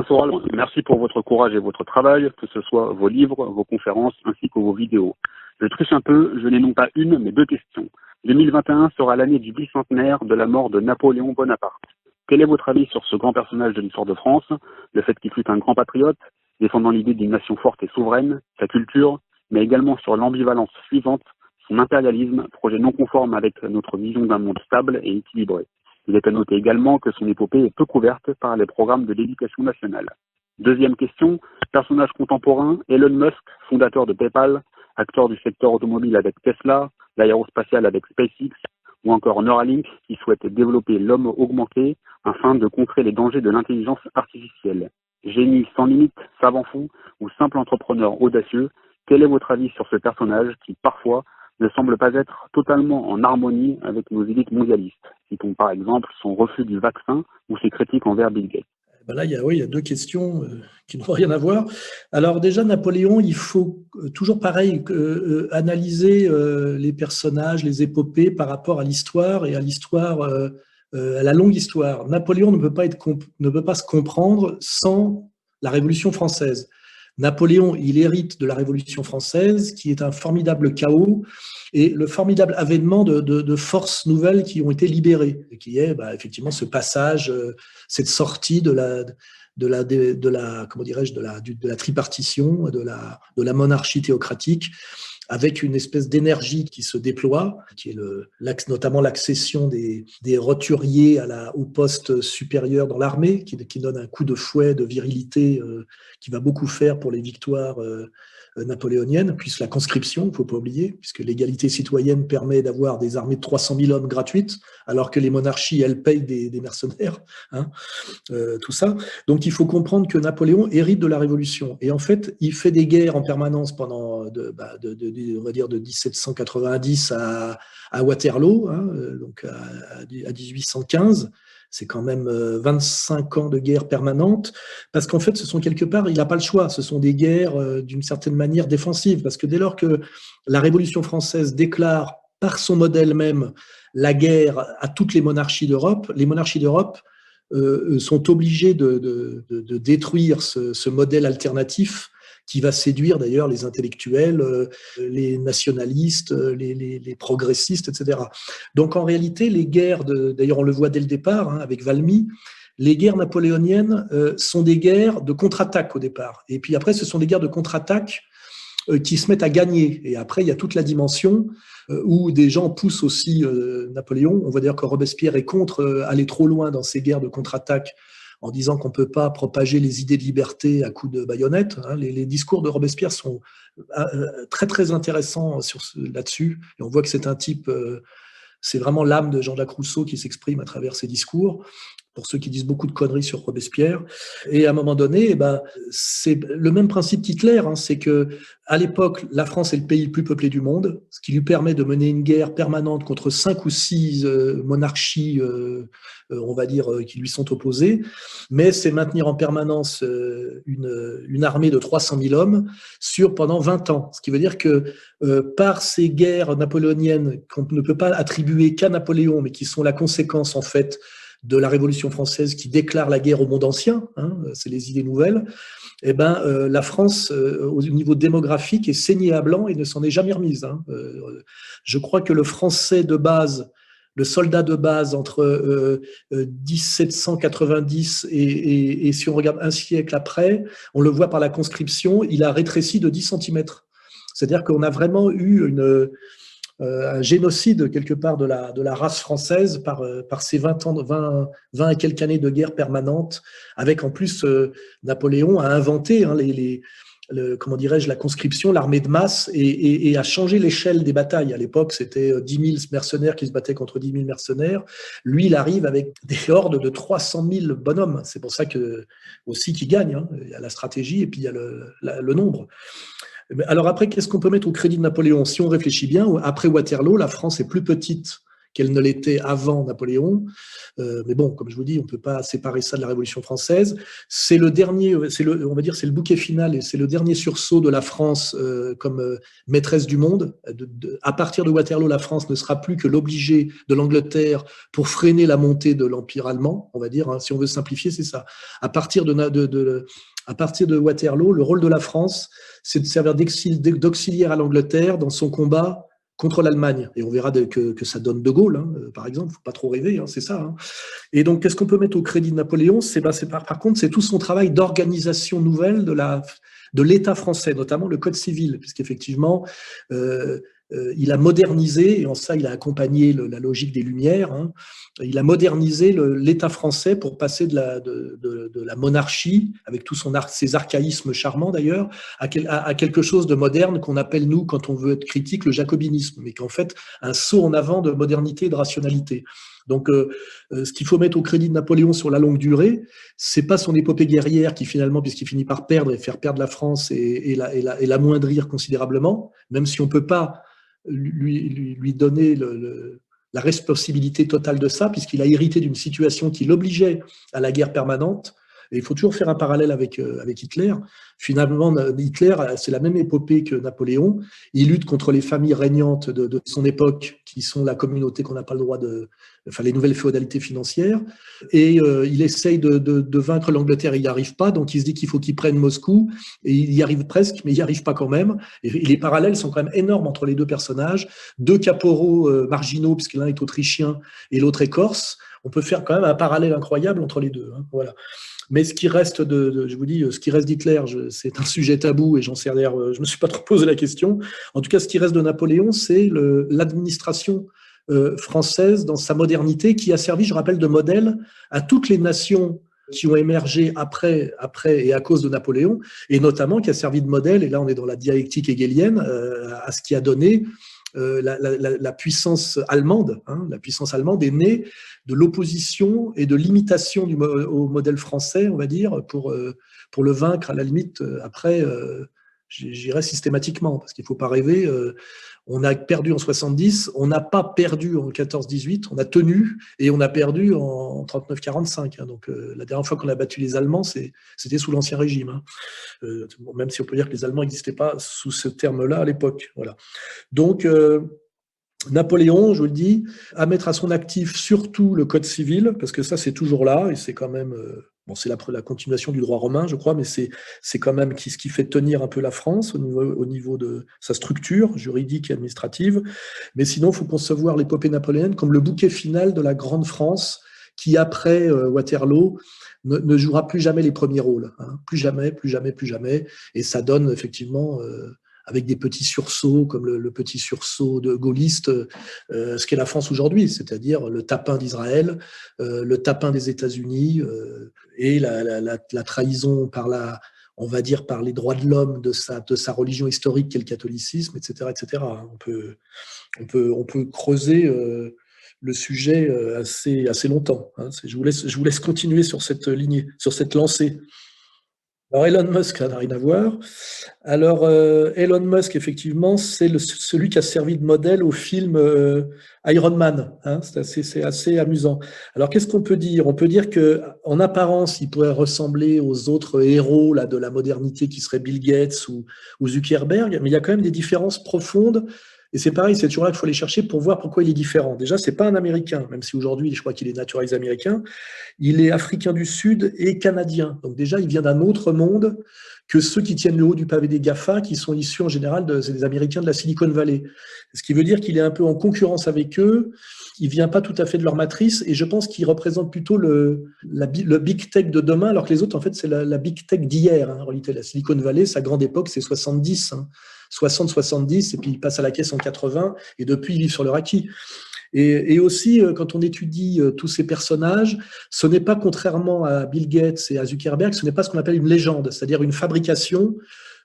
Soral, merci pour votre courage et votre travail, que ce soit vos livres, vos conférences ainsi que vos vidéos. Je triche un peu, je n'ai non pas une, mais deux questions. 2021 sera l'année du bicentenaire de la mort de Napoléon Bonaparte. Quel est votre avis sur ce grand personnage de l'histoire de France, le fait qu'il fut un grand patriote, défendant l'idée d'une nation forte et souveraine, sa culture, mais également sur l'ambivalence suivante, son impérialisme, projet non conforme avec notre vision d'un monde stable et équilibré. Il est à noter également que son épopée est peu couverte par les programmes de l'éducation nationale. Deuxième question, personnage contemporain, Elon Musk, fondateur de PayPal, acteur du secteur automobile avec Tesla, l'aérospatial avec SpaceX, ou encore Neuralink qui souhaite développer l'homme augmenté afin de contrer les dangers de l'intelligence artificielle. Génie sans limite, savant fou ou simple entrepreneur audacieux, quel est votre avis sur ce personnage qui, parfois, ne semble pas être totalement en harmonie avec nos élites mondialistes? Citons par exemple son refus du vaccin ou ses critiques envers Bill Gates. Ben là, il y a deux questions qui n'ont rien à voir. Alors déjà, Napoléon, il faut toujours pareil analyser les personnages, les épopées par rapport à l'histoire et à l'histoire, à la longue histoire. Napoléon ne peut pas se comprendre sans la Révolution française. Napoléon, il hérite de la Révolution française, qui est un formidable chaos et le formidable avènement de forces nouvelles qui ont été libérées, qui est effectivement ce passage, cette sortie de la comment dirais-je, de la tripartition, de la monarchie théocratique, avec une espèce d'énergie qui se déploie, qui est notamment l'accession des roturiers au poste supérieur dans l'armée, qui donne un coup de fouet de virilité qui va beaucoup faire pour les victoires napoléoniennes, puis la conscription, il ne faut pas oublier, puisque l'égalité citoyenne permet d'avoir des armées de 300 000 hommes gratuites, alors que les monarchies, elles, payent des mercenaires, tout ça. Donc il faut comprendre que Napoléon hérite de la Révolution. Et en fait, il fait des guerres en permanence pendant, on va dire, de 1790 à Waterloo, donc à 1815. C'est quand même 25 ans de guerre permanente, parce qu'en fait, ce sont quelque part, il n'a pas le choix, ce sont des guerres d'une certaine manière défensives, parce que dès lors que la Révolution française déclare par son modèle même la guerre à toutes les monarchies d'Europe sont obligées de détruire ce modèle alternatif qui va séduire d'ailleurs les intellectuels, les nationalistes, les progressistes, etc. Donc en réalité, les guerres, d'ailleurs on le voit dès le départ avec Valmy, les guerres napoléoniennes sont des guerres de contre-attaque au départ. Et puis après, ce sont des guerres de contre-attaque qui se mettent à gagner. Et après, il y a toute la dimension où des gens poussent aussi Napoléon. On voit d'ailleurs que Robespierre est contre aller trop loin dans ces guerres de contre-attaque, en disant qu'on ne peut pas propager les idées de liberté à coups de baïonnette. Les discours de Robespierre sont très très intéressants là-dessus. Et on voit que c'est un type, c'est vraiment l'âme de Jean-Jacques Rousseau qui s'exprime à travers ses discours, pour ceux qui disent beaucoup de conneries sur Robespierre. Et à un moment donné, c'est le même principe qu'Hitler, c'est que à l'époque, la France est le pays le plus peuplé du monde, ce qui lui permet de mener une guerre permanente contre 5 ou 6 monarchies, on va dire, qui lui sont opposées, mais c'est maintenir en permanence une armée de 300 000 hommes pendant 20 ans. Ce qui veut dire que par ces guerres napoléoniennes qu'on ne peut pas attribuer qu'à Napoléon, mais qui sont la conséquence en fait de la Révolution française qui déclare la guerre au monde ancien, c'est les idées nouvelles, la France, au niveau démographique, est saignée à blanc et ne s'en est jamais remise. Je crois que le Français de base, le soldat de base entre 1790 et si on regarde un siècle après, on le voit par la conscription, il a rétréci de 10 centimètres. C'est-à-dire qu'on a vraiment eu un génocide quelque part de la race française par ces 20 et quelques années de guerre permanente, avec en plus Napoléon a inventé comment dirais-je, la conscription, l'armée de masse, et a changé l'échelle des batailles. À l'époque, c'était 10 000 mercenaires qui se battaient contre 10 000 mercenaires. Lui, il arrive avec des hordes de 300 000 bonhommes. C'est pour ça aussi qu'il gagne. Il y a la stratégie et puis il y a le nombre. Alors après, qu'est-ce qu'on peut mettre au crédit de Napoléon? Si on réfléchit bien, après Waterloo, la France est plus petite qu'elle ne l'était avant Napoléon. Mais bon, comme je vous dis, on ne peut pas séparer ça de la Révolution française. C'est le dernier, on va dire, c'est le bouquet final et c'est le dernier sursaut de la France comme maîtresse du monde. À partir de Waterloo, la France ne sera plus que l'obligée de l'Angleterre pour freiner la montée de l'Empire allemand, on va dire. Hein, si on veut simplifier, c'est ça. À partir de Waterloo, le rôle de la France, c'est de servir d'auxiliaire à l'Angleterre dans son combat contre l'Allemagne. Et on verra que ça donne De Gaulle, hein, par exemple. Il ne faut pas trop rêver, hein, c'est ça. Hein. Et donc, qu'est-ce qu'on peut mettre au crédit de Napoléon? Par contre, c'est tout son travail d'organisation nouvelle de l'État français, notamment le Code civil, puisqu'effectivement, il a modernisé, et en ça, il a accompagné la logique des Lumières, hein, il a modernisé l'État français pour passer de la monarchie, avec tous ses archaïsmes charmants d'ailleurs, à quelque chose de moderne qu'on appelle, nous, quand on veut être critique, le jacobinisme, mais qu'en fait, un saut en avant de modernité et de rationalité. Donc, ce qu'il faut mettre au crédit de Napoléon sur la longue durée, c'est pas son épopée guerrière qui finalement, puisqu'il finit par perdre et faire perdre la France et l'amoindrir considérablement, même si on peut pas lui donner la responsabilité totale de ça, puisqu'il a hérité d'une situation qui l'obligeait à la guerre permanente. Et il faut toujours faire un parallèle avec Hitler. Finalement, Hitler, c'est la même épopée que Napoléon. Il lutte contre les familles régnantes de son époque, qui sont la communauté qu'on n'a pas le droit les nouvelles féodalités financières. Et il essaye de vaincre l'Angleterre, il n'y arrive pas. Donc il se dit qu'il faut qu'il prenne Moscou. Et il y arrive presque, mais il n'y arrive pas quand même. Et les parallèles sont quand même énormes entre les deux personnages. Deux caporaux marginaux, puisque l'un est autrichien et l'autre est corse. On peut faire quand même un parallèle incroyable entre les deux. Hein, voilà. Mais ce qui reste je vous dis, ce qui reste d'Hitler, c'est un sujet tabou et j'en sais rien, je me suis pas trop posé la question. En tout cas, ce qui reste de Napoléon, c'est l'administration française dans sa modernité qui a servi, je rappelle, de modèle à toutes les nations qui ont émergé après et à cause de Napoléon, et notamment qui a servi de modèle, et là on est dans la dialectique hegelienne, à ce qui a donné la puissance allemande. Hein, la puissance allemande est née de l'opposition et de l'imitation au modèle français, on va dire, pour le vaincre à la limite après, j'irais systématiquement, parce qu'il ne faut pas rêver. On a perdu en 70, on n'a pas perdu en 14-18, on a tenu et on a perdu en 39-45. Hein, donc la dernière fois qu'on a battu les Allemands, c'était sous l'Ancien Régime. Hein. Même si on peut dire que les Allemands n'existaient pas sous ce terme-là à l'époque. Voilà. Donc Napoléon, je vous le dis, à mettre à son actif surtout le Code civil, parce que ça c'est toujours là et c'est quand même c'est la continuation du droit romain, je crois, mais c'est quand même ce qui fait tenir un peu la France au niveau de sa structure juridique et administrative. Mais sinon, il faut concevoir l'épopée napoléonienne comme le bouquet final de la grande France qui, après Waterloo, ne jouera plus jamais les premiers rôles. Hein. Plus jamais, plus jamais, plus jamais. Et ça donne effectivement, avec des petits sursauts, comme le petit sursaut de gaulliste, ce qu'est la France aujourd'hui, c'est-à-dire le tapin d'Israël, le tapin des États-Unis et la trahison on va dire, par les droits de l'homme de sa religion historique qu'est le catholicisme, etc., etc. On peut creuser le sujet assez longtemps. Hein. Je vous laisse continuer sur cette lignée, sur cette lancée. Alors Elon Musk, ça n'a rien à voir. Alors Elon Musk, effectivement, c'est celui qui a servi de modèle au film Iron Man. Hein, c'est assez amusant. Alors qu'est-ce qu'on peut dire? On peut dire que, en apparence, il pourrait ressembler aux autres héros là de la modernité qui seraient Bill Gates ou Zuckerberg, mais il y a quand même des différences profondes. Et c'est pareil, c'est toujours là qu'il faut aller chercher pour voir pourquoi il est différent. Déjà, c'est pas un Américain, même si aujourd'hui, je crois qu'il est naturalisé américain. Il est africain du Sud et canadien. Donc déjà, il vient d'un autre monde que ceux qui tiennent le haut du pavé des GAFA, qui sont issus en général des Américains de la Silicon Valley. Ce qui veut dire qu'il est un peu en concurrence avec eux. Il vient pas tout à fait de leur matrice et je pense qu'il représente plutôt le big tech de demain, alors que les autres, en fait, c'est la big tech d'hier. Hein. En réalité, la Silicon Valley, sa grande époque, c'est 70. Hein. 60-70, et puis il passe à la caisse en 80, et depuis, il vit sur leur acquis. Et aussi, quand on étudie tous ces personnages, ce n'est pas, contrairement à Bill Gates et à Zuckerberg, ce n'est pas ce qu'on appelle une légende, c'est-à-dire une fabrication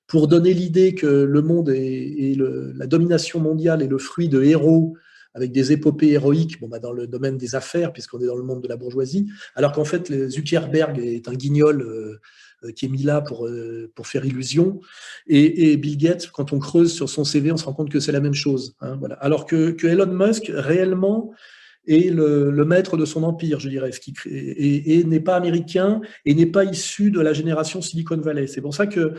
pour donner l'idée que le monde et la domination mondiale est le fruit de héros avec des épopées héroïques dans le domaine des affaires, puisqu'on est dans le monde de la bourgeoisie, alors qu'en fait, Zuckerberg est un guignol qui est mis là pour faire illusion. Et Bill Gates, quand on creuse sur son CV, on se rend compte que c'est la même chose. Hein, voilà. Alors que Elon Musk, réellement, est le maître de son empire, je dirais, et n'est pas américain et n'est pas issu de la génération Silicon Valley. C'est pour ça que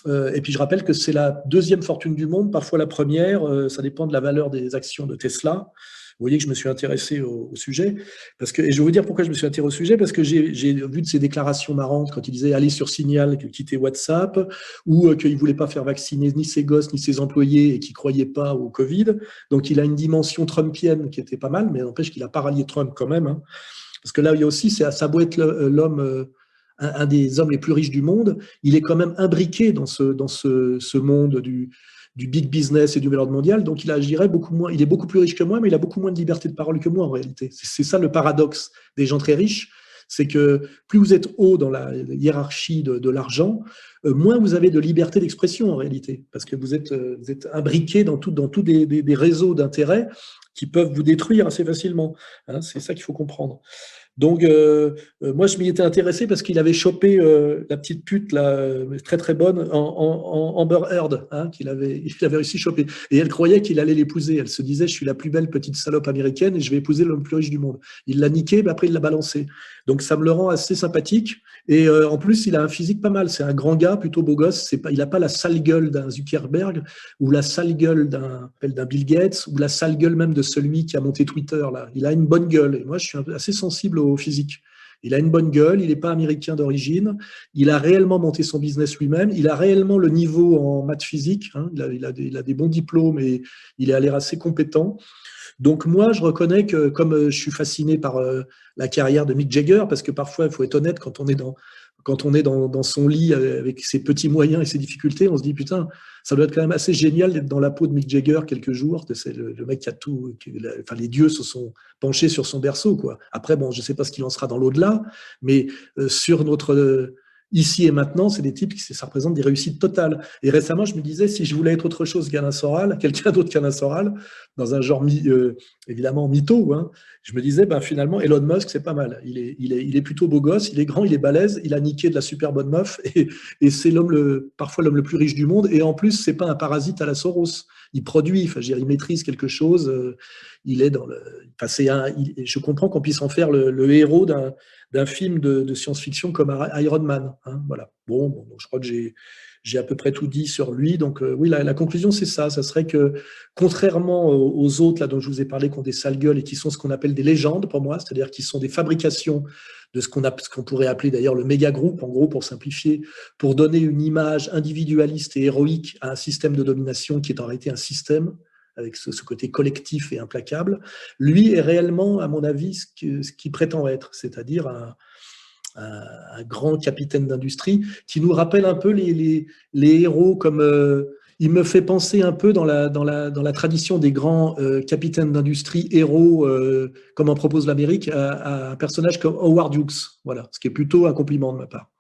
et puis je rappelle que c'est la deuxième fortune du monde, parfois la première, ça dépend de la valeur des actions de Tesla. Vous voyez que je me suis intéressé au sujet, et je vais vous dire pourquoi je me suis intéressé au sujet, parce que j'ai vu de ses déclarations marrantes quand il disait aller sur Signal, quitter WhatsApp, ou qu'il ne voulait pas faire vacciner ni ses gosses ni ses employés et qu'il ne croyait pas au Covid. Donc il a une dimension trumpienne qui était pas mal, mais n'empêche qu'il a pas rallié Trump quand même. Hein. Parce que là, il y a aussi, ça a beau être l'homme... un des hommes les plus riches du monde, il est quand même imbriqué dans ce monde du big business et du nouvel ordre mondial, donc il agirait beaucoup moins, il est beaucoup plus riche que moi, mais il a beaucoup moins de liberté de parole que moi en réalité. C'est ça le paradoxe des gens très riches, c'est que plus vous êtes haut dans la hiérarchie de l'argent, moins vous avez de liberté d'expression en réalité, parce que vous êtes imbriqué dans tous des réseaux d'intérêts qui peuvent vous détruire assez facilement. Hein, c'est ça qu'il faut comprendre. Donc, moi, je m'y étais intéressé parce qu'il avait chopé la petite pute, là, très très bonne, en Amber Heard, hein, il avait réussi à choper. Et elle croyait qu'il allait l'épouser. Elle se disait, je suis la plus belle petite salope américaine et je vais épouser l'homme le plus riche du monde. Il l'a niqué, mais après, il l'a balancé. Donc, ça me le rend assez sympathique. Et en plus, il a un physique pas mal. C'est un grand gars, plutôt beau gosse. Il n'a pas la sale gueule d'un Zuckerberg ou la sale gueule d'un Bill Gates ou la sale gueule même de celui qui a monté Twitter. Là. Il a une bonne gueule. Et moi, je suis assez sensible au physique. Il a une bonne gueule, il n'est pas américain d'origine, il a réellement monté son business lui-même, il a réellement le niveau en maths physique, hein, il a des bons diplômes et il a l'air assez compétent. Donc moi, je reconnais que comme je suis fasciné par la carrière de Mick Jagger, parce que parfois, il faut être honnête, quand on est dans son lit avec ses petits moyens et ses difficultés, on se dit, putain, ça doit être quand même assez génial d'être dans la peau de Mick Jagger quelques jours. C'est le mec qui a tout, les dieux se sont penchés sur son berceau, quoi. Après, bon, je sais pas ce qu'il en sera dans l'au-delà, mais sur notre ici et maintenant, c'est des types ça représente des réussites totales. Et récemment, je me disais, si je voulais être autre chose qu'Alain Soral, quelqu'un d'autre qu'Alain Soral, dans un genre évidemment mytho, hein, je me disais, ben, finalement, Elon Musk, c'est pas mal. Il est plutôt beau gosse, il est grand, il est balèze, il a niqué de la super bonne meuf, et c'est parfois l'homme le plus riche du monde. Et en plus, c'est pas un parasite à la Soros. Il produit, il maîtrise quelque chose. Il est dans le. Je comprends qu'on puisse en faire le héros d'un film de science-fiction comme Iron Man. Hein, voilà. Bon, je crois que j'ai à peu près tout dit sur lui. Donc oui, la conclusion, c'est ça. Ça serait que, contrairement aux autres là dont je vous ai parlé, qui ont des sales gueules et qui sont ce qu'on appelle des légendes pour moi, c'est-à-dire qui sont des fabrications de ce qu'on pourrait appeler d'ailleurs le méga groupe, en gros, pour simplifier, pour donner une image individualiste et héroïque à un système de domination qui est en réalité un système avec ce côté collectif et implacable. Lui est réellement, à mon avis, ce qu'il prétend être, c'est-à-dire un grand capitaine d'industrie qui nous rappelle un peu les héros comme il me fait penser un peu dans la tradition des grands capitaines d'industrie héros comme en propose l'Amérique à un personnage comme Howard Hughes, voilà, ce qui est plutôt un compliment de ma part.